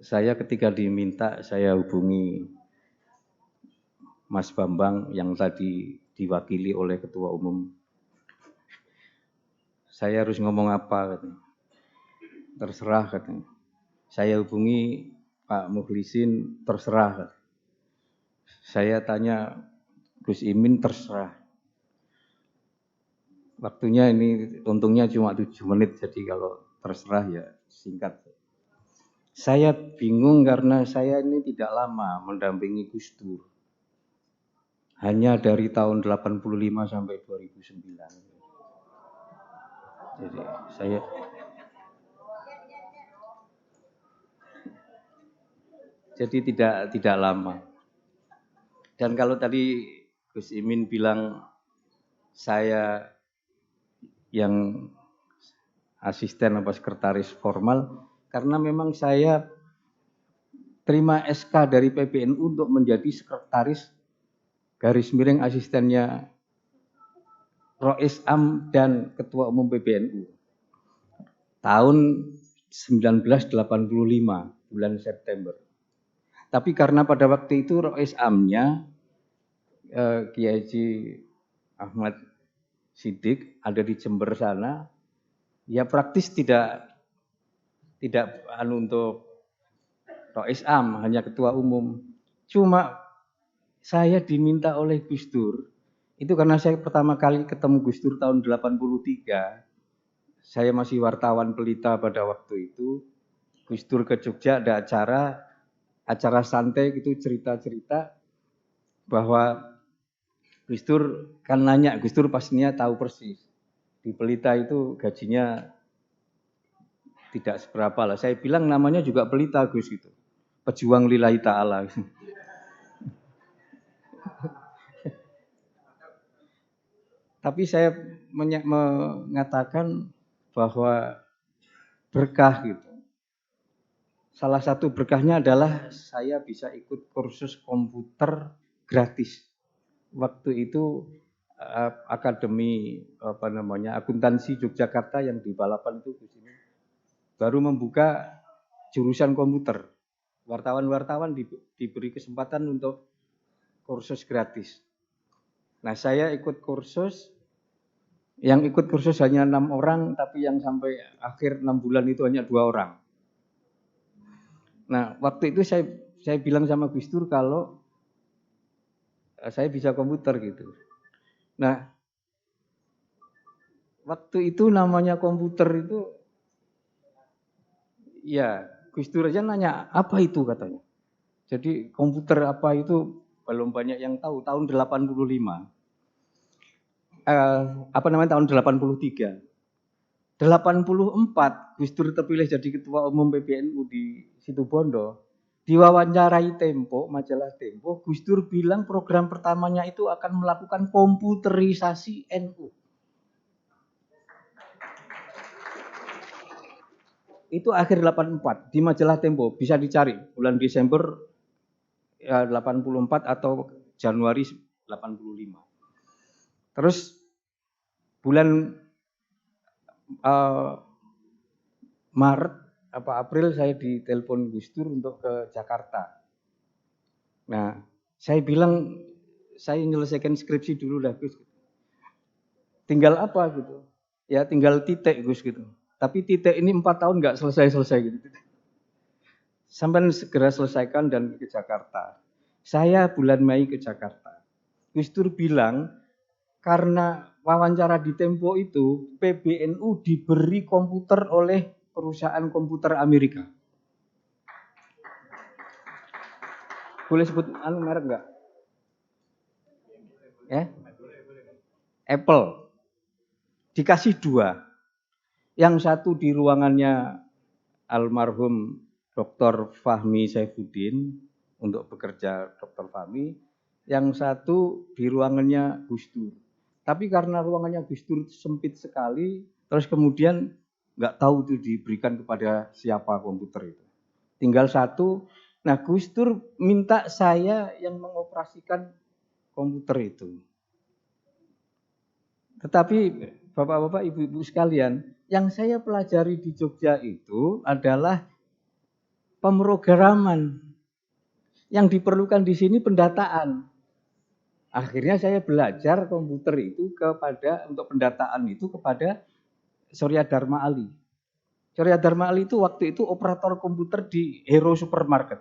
Saya ketika diminta saya hubungi Mas Bambang yang tadi diwakili oleh Ketua Umum. Saya harus ngomong apa katanya. Terserah katanya. Saya hubungi Pak Mukhlisin, terserah katanya. Saya tanya Gus Imin, terserah. Waktunya ini untungnya cuma 7 menit, jadi kalau terserah ya singkat. Saya bingung karena saya ini tidak lama mendampingi Gus Dur. Hanya dari tahun 85 sampai 2009. Jadi tidak lama. Dan kalau tadi Gus Imin bilang saya yang asisten apa sekretaris formal, karena memang saya terima SK dari PBNU untuk menjadi sekretaris garis miring asistennya Rois Am dan Ketua Umum PBNU tahun 1985 bulan September. Tapi karena pada waktu itu Rois Amnya Kiai Haji Ahmad Siddiq ada di Jember sana, ya praktis tidak untuk Rois Am, hanya Ketua Umum. Cuma saya diminta oleh Gus Dur, itu karena saya pertama kali ketemu Gus Dur tahun 83, saya masih wartawan pelita pada waktu itu, Gus Dur ke Jogja ada acara santai gitu, cerita-cerita bahwa Gus Dur kan nanya, Gus Dur pastinya tahu persis. Di pelita itu gajinya tidak seberapa lah. Saya bilang namanya juga pelita Gus gitu. Pejuang lillahi ta'ala. Tapi saya mengatakan bahwa berkah gitu. Salah satu berkahnya adalah saya bisa ikut kursus komputer gratis. Waktu itu Akademi Akuntansi Yogyakarta yang di Balapan itu baru membuka jurusan komputer. Wartawan-wartawan diberi kesempatan untuk kursus gratis. Nah, saya ikut kursus, yang ikut kursus hanya 6 orang, tapi yang sampai akhir 6 bulan itu hanya 2 orang. Nah, waktu itu saya bilang sama Gus Dur kalau saya bisa komputer gitu. Nah, waktu itu namanya komputer itu, ya Gus Dur aja nanya, apa itu katanya. Jadi komputer apa itu belum banyak yang tahu, tahun 85. Tahun 83. 84 Gus Dur terpilih jadi Ketua Umum PBNU di Situbondo. Diwawancarai Tempo, majalah Tempo, Gus Dur bilang program pertamanya itu akan melakukan komputerisasi NU. Itu akhir 84 di majalah Tempo, bisa dicari bulan Desember 84 atau Januari 85. Terus bulan Maret apa April saya ditelepon Gus Dur untuk ke Jakarta. Nah, saya bilang saya menyelesaikan skripsi dulu lah Gus. Tinggal apa gitu? Ya tinggal titik Gus gitu. Tapi titik ini 4 tahun nggak selesai gitu. Sampai segera selesaikan dan ke Jakarta. Saya bulan Mei ke Jakarta. Gus Dur bilang karena wawancara di Tempo itu PBNU diberi komputer oleh perusahaan komputer Amerika. Boleh sebut merek enggak? Apple. Dikasih 2. Yang satu di ruangannya almarhum Dr. Fahmi Saifuddin untuk bekerja Dr. Fahmi. Yang satu di ruangannya Gus Dur. Tapi karena ruangannya Gus Dur sempit sekali, terus kemudian nggak tahu itu diberikan kepada siapa komputer itu. Tinggal satu. Nah, Gus Dur minta saya yang mengoperasikan komputer itu. Tetapi Bapak-bapak, Ibu-ibu sekalian, yang saya pelajari di Jogja itu adalah pemrograman. Yang diperlukan di sini pendataan. Akhirnya saya belajar komputer itu untuk pendataan itu kepada Surya Dharma Ali. Surya Dharma Ali itu waktu itu operator komputer di Hero Supermarket.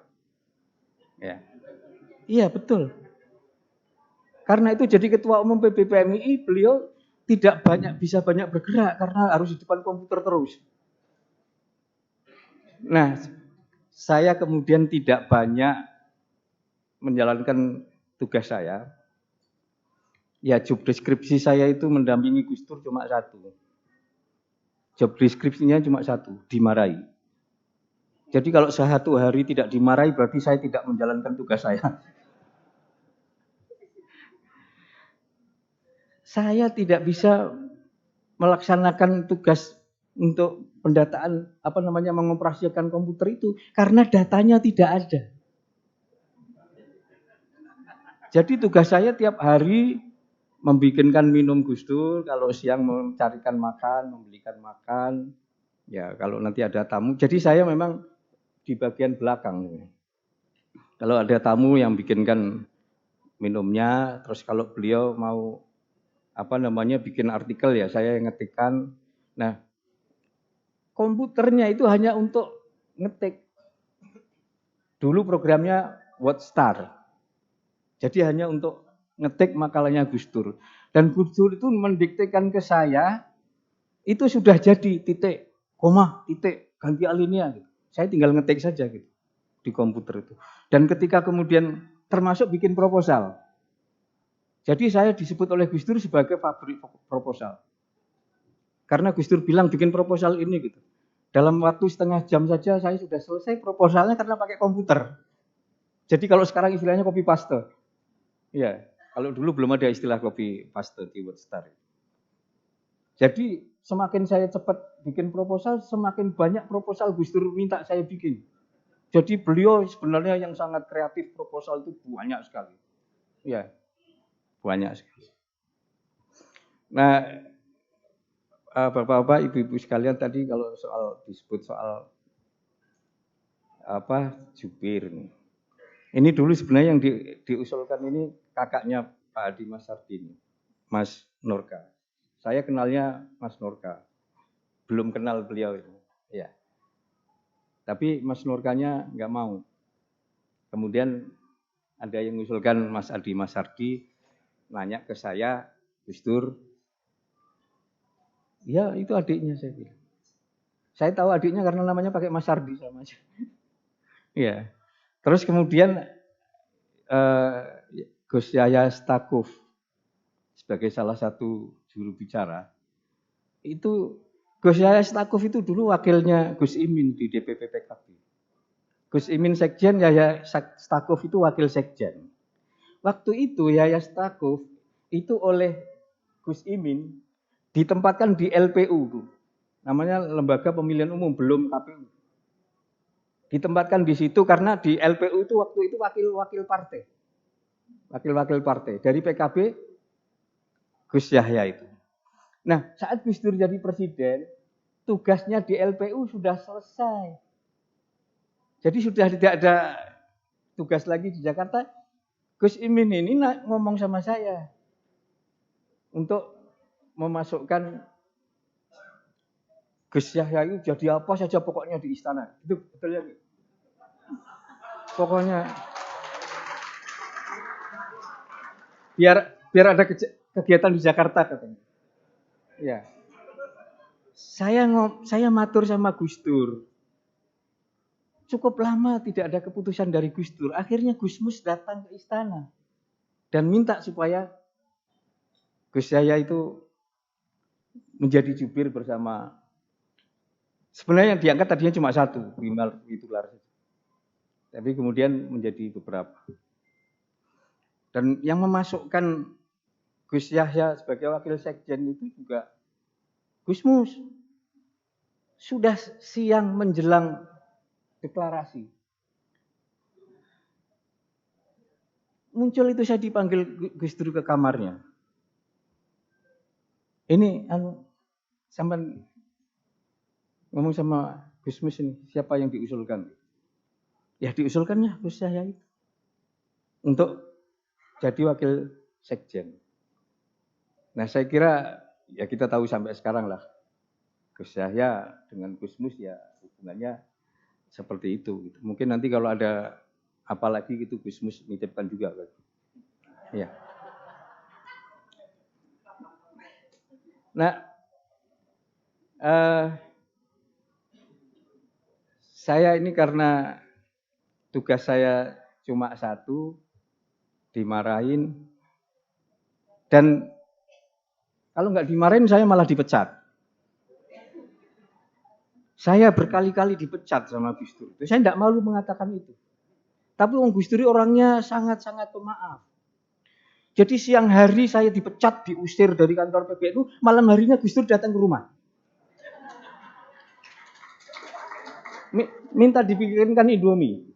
Ya. Iya, betul. Karena itu jadi ketua umum PBPMI, beliau tidak bisa banyak bergerak karena harus di depan komputer terus. Nah, saya kemudian tidak banyak menjalankan tugas saya. Ya, job deskripsi saya itu mendampingi Gus Dur cuma satu. Job deskripsinya cuma satu, dimarahi. Jadi kalau satu hari tidak dimarahi berarti saya tidak menjalankan tugas saya. Saya tidak bisa melaksanakan tugas untuk pendataan mengoperasikan komputer itu karena datanya tidak ada. Jadi tugas saya tiap hari membikinkan minum Gus Dur, kalau siang mencarikan makan, membelikan makan. Ya, kalau nanti ada tamu. Jadi saya memang di bagian belakang. Kalau ada tamu yang bikinkan minumnya, terus kalau beliau mau bikin artikel ya saya yang ngetikkan. Nah, komputernya itu hanya untuk ngetik. Dulu programnya WordStar. Jadi hanya untuk ngetik makalahnya Gus Dur. Dan Gus Dur itu mendiktekan ke saya, itu sudah jadi titik, koma, titik, ganti alinea. Gitu. Saya tinggal ngetik saja gitu di komputer itu. Dan ketika kemudian termasuk bikin proposal. Jadi saya disebut oleh Gus Dur sebagai pabrik proposal. Karena Gus Dur bilang bikin proposal ini gitu. Dalam waktu setengah jam saja saya sudah selesai proposalnya karena pakai komputer. Jadi kalau sekarang istilahnya copy paste. Ya, kalau dulu belum ada istilah copy paste di WordStar. Jadi semakin saya cepat bikin proposal, semakin banyak proposal Gus Dur minta saya bikin. Jadi beliau sebenarnya yang sangat kreatif, proposal itu banyak sekali. Ya, banyak sekali. Nah, Bapak-bapak, Ibu-ibu sekalian tadi kalau disebut soal jubir. Ini dulu sebenarnya yang diusulkan ini kakaknya Pak Adi Mas Sardi, Mas Nurka. Saya kenalnya Mas Nurka, belum kenal beliau itu. Ya. Tapi Mas Nurkanya nggak mau. Kemudian ada yang mengusulkan Mas Adi Mas Sardi, nanya ke saya, Gus Dur, ya itu adiknya saya bilang. Saya tahu adiknya karena namanya pakai Mas Sardi sama aja. Ya. Terus kemudian Gus Yahya Stakuf sebagai salah satu juru bicara. Itu Gus Yahya Stakuf itu dulu wakilnya Gus Imin di DPP PKB. Gus Imin sekjen, Yahya Stakuf itu wakil sekjen. Waktu itu Yahya Stakuf itu oleh Gus Imin ditempatkan di LPU, namanya Lembaga Pemilihan Umum, belum KPU. Ditempatkan di situ karena di LPU itu waktu itu wakil-wakil partai. Wakil-wakil partai. Dari PKB, Gus Yahya itu. Nah, saat Gus Dur jadi presiden, tugasnya di LPU sudah selesai. Jadi sudah tidak ada tugas lagi di Jakarta. Gus Imin ini ngomong sama saya untuk memasukkan Gus Yahya itu jadi apa saja pokoknya di istana. Itu betul ya? Pokoknya biar ada kegiatan di Jakarta katanya. Ya. Saya matur sama Gus Dur. Cukup lama tidak ada keputusan dari Gus Dur. Akhirnya Gus Mus datang ke istana dan minta supaya Gus Yahya itu menjadi jubir bersama. Sebenarnya yang diangkat tadinya cuma satu, Wimal Witular. Tapi kemudian menjadi beberapa. Dan yang memasukkan Gus Yahya sebagai wakil sekjen itu juga Gus Mus. Sudah siang menjelang deklarasi. Muncul itu saya dipanggil Gus Dur ke kamarnya. Ini sampai ngomong sama Gus Mus ini, siapa yang diusulkan? Ya diusulkannya Gus Yahya itu untuk jadi wakil sekjen. Nah saya kira ya kita tahu sampai sekarang lah Gus Yahya dengan Gus Mus ya hubungannya seperti itu. Mungkin nanti kalau ada apa lagi gitu Gus Mus nitipkan juga. Ya. Nah, saya ini karena tugas saya cuma satu, dimarahin, dan kalau nggak dimarahin saya malah dipecat. Saya berkali-kali dipecat sama Gus Dur. Saya tidak malu mengatakan itu. Tapi Gus Dur orangnya sangat-sangat pemaaf. Jadi siang hari saya dipecat, diusir dari kantor PBNU, malam harinya Gus Dur datang ke rumah. Minta dibikinkan Indomie.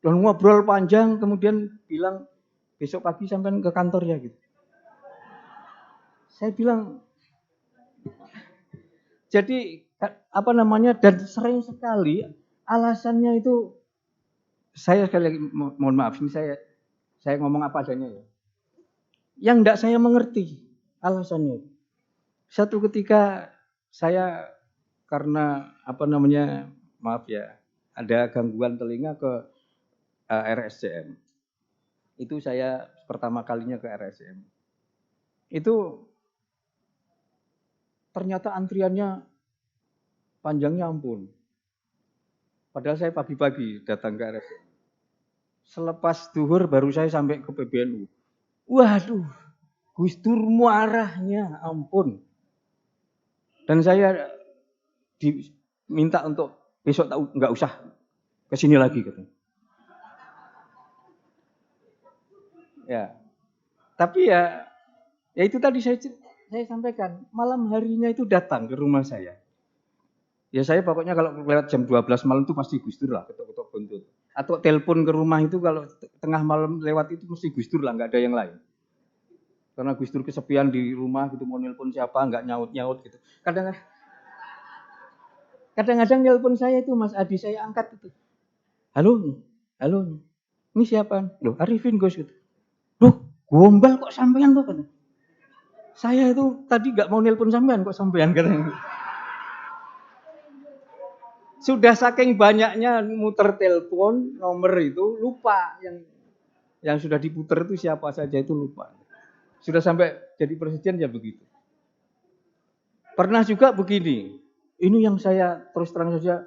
Dan ngobrol panjang, kemudian bilang besok pagi sampai ke kantor ya gitu. Saya bilang, jadi apa namanya, dan sering sekali alasannya itu, saya sekali lagi mohon maaf, ini saya ngomong apa adanya ya. Yang tidak saya mengerti alasannya. Satu ketika saya karena apa namanya, maaf ya, ada gangguan telinga ke RSCM. Itu saya pertama kalinya ke RSCM. Itu ternyata antriannya panjangnya ampun. Padahal saya pagi-pagi datang ke RSCM. Selepas duhur baru saya sampai ke PBNU. Waduh, Gus Dur marahnya ampun. Dan saya diminta untuk besok nggak usah kesini lagi katanya. Ya, tapi ya itu tadi saya sampaikan, malam harinya itu datang ke rumah saya. Ya saya pokoknya kalau lewat jam 12 malam itu pasti Gus Dur lah, ketok-ketok buntut. Atau telepon ke rumah itu kalau tengah malam lewat itu mesti Gus Dur lah, nggak ada yang lain. Karena Gus Dur kesepian di rumah gitu, mau nelpon siapa, nggak nyaut-nyaut gitu. Kadang-kadang nelpon saya itu Mas Adi, saya angkat itu. Halo, ini siapa? Loh, Arifin Gus gitu. Loh, gombal kok sampean kok? Saya itu tadi nggak mau nelpon sampean kok sampean katanya. Sudah saking banyaknya muter telepon nomor itu lupa yang sudah diputer itu siapa saja itu lupa. Sudah sampai jadi presiden ya begitu. Pernah juga begini. Ini yang saya terus terang saja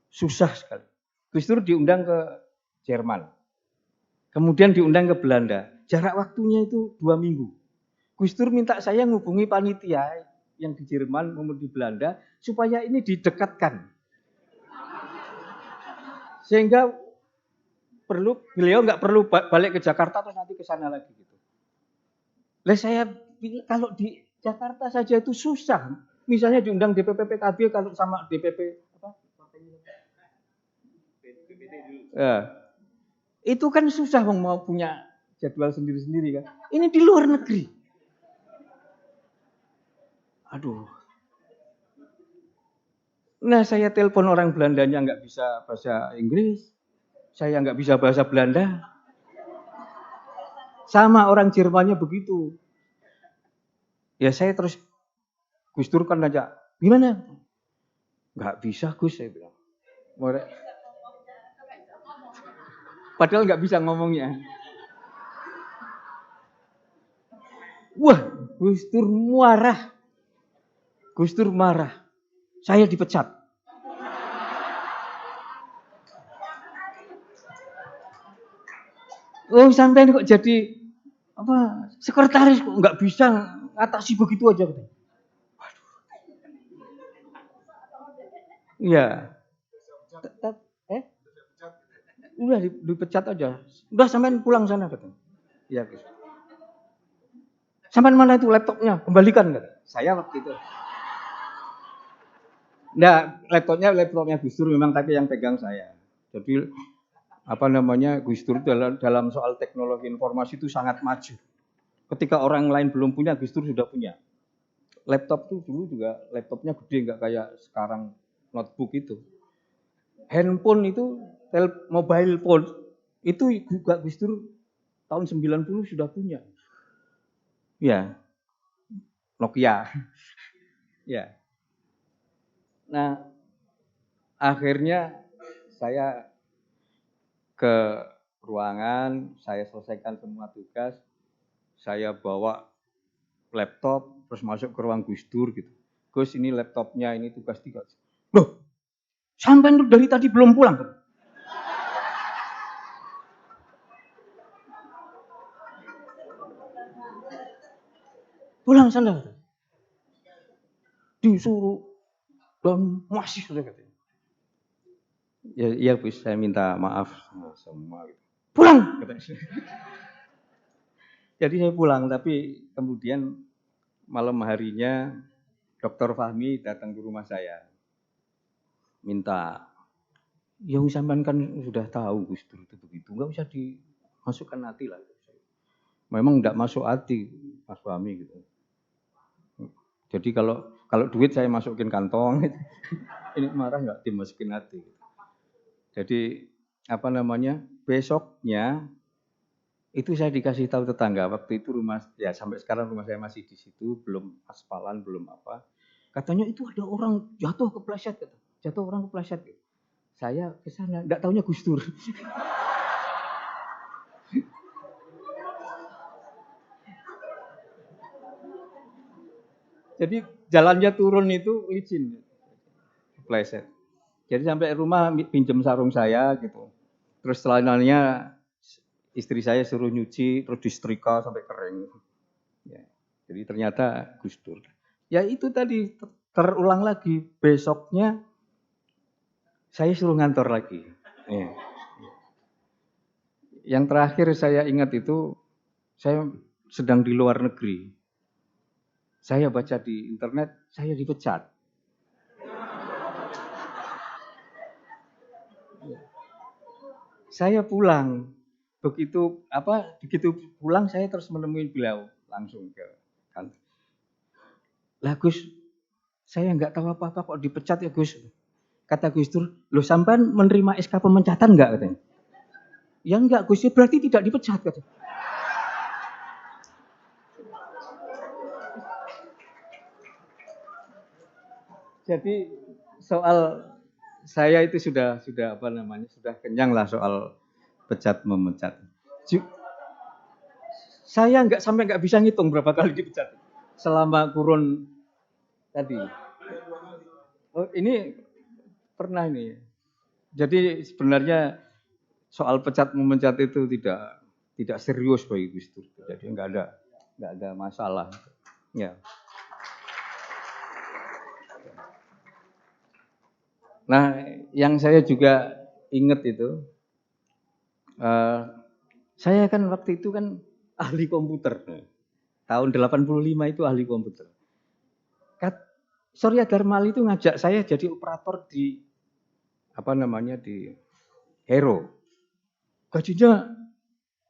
susah sekali. Gus Dur diundang ke Jerman. Kemudian diundang ke Belanda. Jarak waktunya itu 2 minggu. Gus Dur minta saya menghubungi panitia yang di Jerman maupun di Belanda supaya ini didekatkan. Sehingga beliau nggak perlu balik ke Jakarta terus nanti ke sana lagi gitu. Lah saya kalau di Jakarta saja itu susah. Misalnya diundang DPP PKB kalau sama DPP apa? Ya. Itu kan susah mau punya jadwal sendiri-sendiri kan. Ini di luar negeri. Aduh. Nah saya telepon orang Belandanya nggak bisa bahasa Inggris. Saya nggak bisa bahasa Belanda. Sama orang Jermannya begitu. Ya saya terus Gus Dur kan aja, gimana? Nggak bisa Gus, saya bilang. Padahal nggak bisa ngomongnya. Wah, Gus Dur marah. Gus Dur marah. Saya dipecat. Oh, sampai kok jadi apa? Sekretaris kok nggak bisa ngatasi begitu aja. Waduh. Iya. Udah dipecat aja. Udah sampean pulang sana katanya. Iya, Gus. Sampean mana itu laptopnya? Kembalikan kan? Saya waktu itu. Nah, laptopnya Gus Dur memang tapi yang pegang saya. Jadi apa namanya Gus Dur dalam soal teknologi informasi itu sangat maju. Ketika orang lain belum punya, Gus Dur sudah punya. Laptop tuh dulu juga laptopnya gede, nggak kayak sekarang notebook itu. Handphone itu, mobile phone, itu juga Gus Dur tahun 90 sudah punya. Ya, Nokia. Ya. Nah, akhirnya saya ke ruangan, saya selesaikan semua tugas, saya bawa laptop, terus masuk ke ruang Gus Dur gitu. Gus, ini laptopnya, ini tugas-tugas. Loh, sampai dari tadi belum pulang. Pulang sana. Disuruh dan masih sudah katanya. Ya, iya Gus, saya minta maaf semua. Gitu. Pulang katanya. Jadi saya pulang, tapi kemudian malam harinya Dr. Fahmi datang ke rumah saya. Minta, yang sampean kan sudah tahu Gus Dur itu begitu, nggak usah dimasukkan hati lah. Memang nggak masuk hati Mas Fahmi gitu. Jadi kalau duit saya masukin kantong, ini marah nggak dimasukin hati. Jadi apa namanya, besoknya itu saya dikasih tahu tetangga, waktu itu rumah, ya sampai sekarang rumah saya masih di situ, belum aspalan, belum apa. Katanya itu ada orang jatuh kepleset, kata. Jatuh orang kepleset. Gitu. Saya ke sana, enggak taunya Gus Dur. Jadi jalannya turun itu licin, kepleset. Jadi sampai rumah pinjam sarung saya gitu. Terus celananya istri saya suruh nyuci, terus disetrika sampai kering. Ya. Jadi ternyata Gus Dur. Ya itu tadi terulang lagi, besoknya saya suruh ngantor lagi. Ya. Yang terakhir saya ingat itu, saya sedang di luar negeri. Saya baca di internet, saya dipecat. Saya pulang. Begitu pulang saya terus menemui beliau langsung ke kantor. Lah Gus, saya nggak tahu apa-apa kok dipecat ya Gus. Kata Gus Dur, loh sampean menerima SK pemecatan nggak katanya? Ya enggak Gus, ya berarti tidak dipecat katanya. Jadi soal saya itu sudah apa namanya, sudah kenyang lah soal pecat memecat. Saya nggak bisa ngitung berapa kali dipecat selama kurun tadi. Oh, ini pernah ini. Jadi sebenarnya soal pecat memecat itu tidak serius bagi Gus Dur. Jadi nggak ada masalah. Ya. Nah, yang saya juga ingat itu, saya kan waktu itu kan ahli komputer. Tahun 85 itu ahli komputer. Surya Darmal itu ngajak saya jadi operator di apa namanya di Hero. Gajinya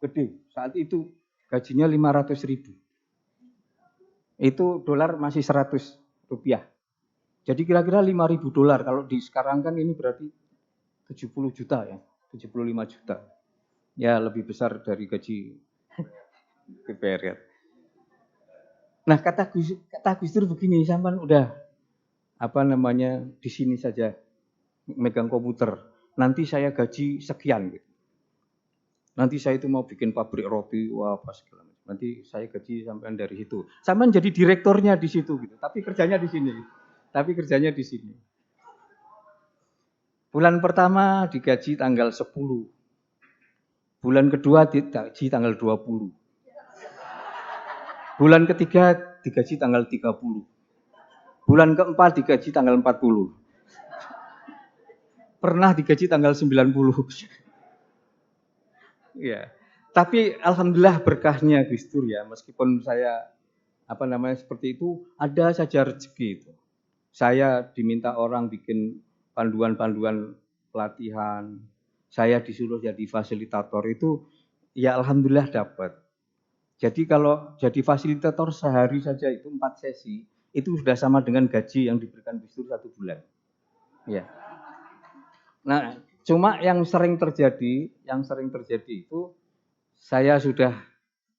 gede. Saat itu gajinya 500.000. Itu dolar masih 100 rupiah. Jadi kira-kira 5.000 dolar. Kalau di sekarang kan ini berarti 70 juta ya. 75 juta. Ya lebih besar dari gaji DPR ya. Nah kata Gus Dur begini, sampean udah apa namanya di sini saja megang komputer. Nanti saya gaji sekian gitu. Nanti saya itu mau bikin pabrik roti, wah apa segala macam. Nanti saya gaji sampean dari situ. Sampean jadi direktornya di situ gitu. Tapi kerjanya di sini. Tapi kerjanya di sini. Bulan pertama digaji tanggal 10. Bulan kedua digaji tanggal 20. Bulan ketiga digaji tanggal 30. Bulan keempat digaji tanggal 40. Pernah digaji tanggal 90. Ya. Tapi alhamdulillah berkahnya Gus Dur ya, meskipun saya apa namanya seperti itu, ada saja rezeki itu. Saya diminta orang bikin panduan-panduan pelatihan, saya disuruh jadi fasilitator itu, ya alhamdulillah dapat. Jadi kalau jadi fasilitator sehari saja itu 4 sesi, itu sudah sama dengan gaji yang diberikan Gus Dur 1 bulan. Ya. Nah, cuma yang sering terjadi itu saya sudah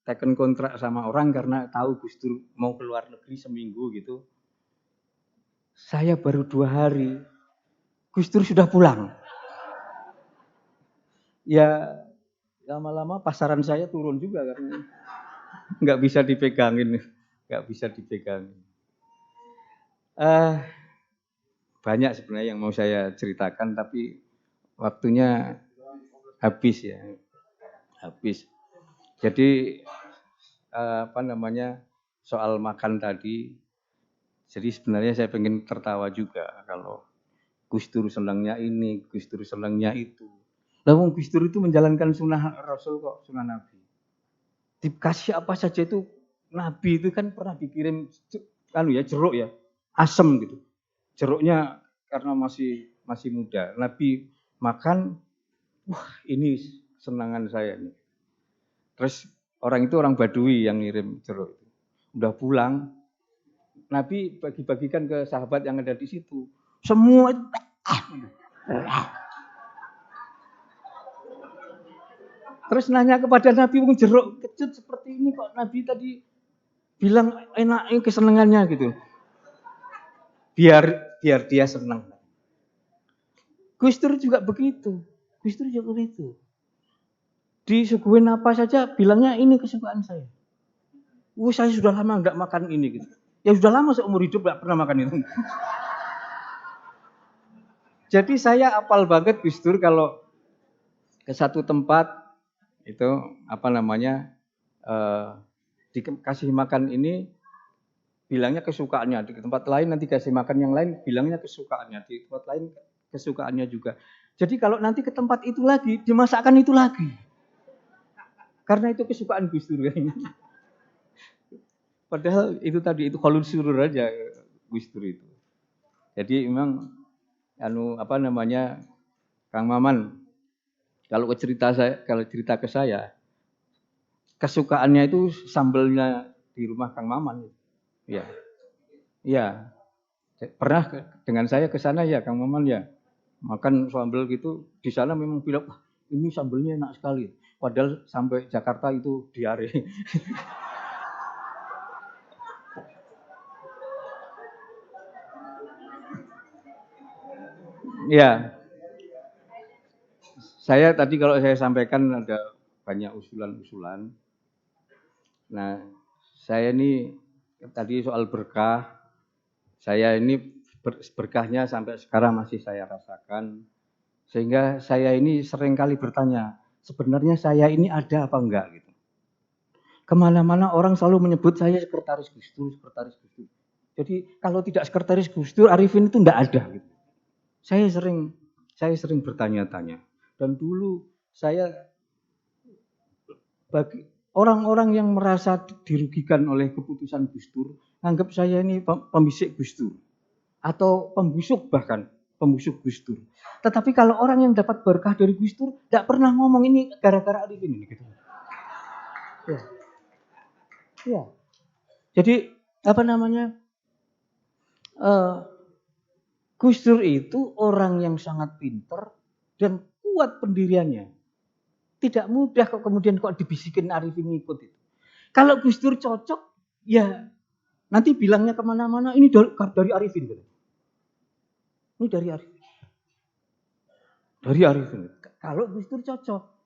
teken kontrak sama orang karena tahu Gus Dur mau keluar negeri seminggu gitu. Saya baru 2 hari, Gus Dur sudah pulang. Ya lama-lama pasaran saya turun juga karena nggak bisa dipegangin, nggak bisa dipegangin. Banyak sebenarnya yang mau saya ceritakan tapi waktunya habis ya, habis. Jadi soal makan tadi. Jadi sebenarnya saya pengen tertawa juga kalau Gus Dur senangnya ini, Gus Dur senangnya itu. Namun Gus Dur itu menjalankan sunnah Rasul kok, sunnah Nabi. Dikasih apa saja itu, Nabi itu kan pernah dikirim jeruk ya, asem gitu. Jeruknya karena masih muda. Nabi makan, wah ini senangan saya nih. Terus orang itu orang Badui yang ngirim jeruk itu. Udah pulang, Nabi bagi-bagikan ke sahabat yang ada di situ. Semua itu terus nanya kepada Nabi, jeruk kecut seperti ini kok Nabi tadi bilang enak kesenangannya gitu. Biar dia senang. Gus Dur juga begitu. Gus Dur juga begitu. Disuguhin apa saja bilangnya ini kesukaan saya. Saya sudah lama enggak makan ini gitu. Ya sudah lama seumur hidup enggak pernah makan itu. Jadi saya apal banget Gus Dur kalau ke satu tempat itu dikasih makan ini bilangnya kesukaannya, di tempat lain nanti kasih makan yang lain bilangnya kesukaannya, di tempat lain kesukaannya juga. Jadi kalau nanti ke tempat itu lagi dimasakkan itu lagi. Karena itu kesukaan Gus Dur kayaknya. Padahal itu tadi itu khalul surur aja Gus Dur itu. Jadi memang Kang Maman kalau cerita ke saya kesukaannya itu sambelnya di rumah Kang Maman. Ya. Ya. Pernah dengan saya ke sana ya Kang Maman ya. Makan sambel gitu di sana memang bilang wah ini sambelnya enak sekali. Padahal sampai Jakarta itu diare. Ya. Saya tadi kalau saya sampaikan ada banyak usulan-usulan. Nah, saya ini tadi soal berkah. Saya ini berkahnya sampai sekarang masih saya rasakan. Sehingga saya ini sering kali bertanya, sebenarnya saya ini ada apa enggak gitu. Kemana-mana orang selalu menyebut saya sekretaris Gus Dur, sekretaris Gus Dur. Jadi kalau tidak sekretaris Gus Dur, Arifin itu enggak ada gitu. Saya sering bertanya-tanya. Dan dulu saya bagi orang-orang yang merasa dirugikan oleh keputusan Gus Dur, anggap saya ini pembisik Gus Dur atau pembusuk bahkan pembusuk Gus Dur. Tetapi kalau orang yang dapat berkah dari Gus Dur, tidak pernah ngomong ini gara-gara Arifin ini gitu. Ya. Ya. Jadi Gus Dur itu orang yang sangat pintar dan kuat pendiriannya. Tidak mudah kok kemudian dibisikin Arifin ikut itu. Kalau Gus Dur cocok, ya nanti bilangnya kemana-mana ini dari Arifin gitu. Ini dari Arifin. Dari Arifin. Kalau Gus Dur cocok.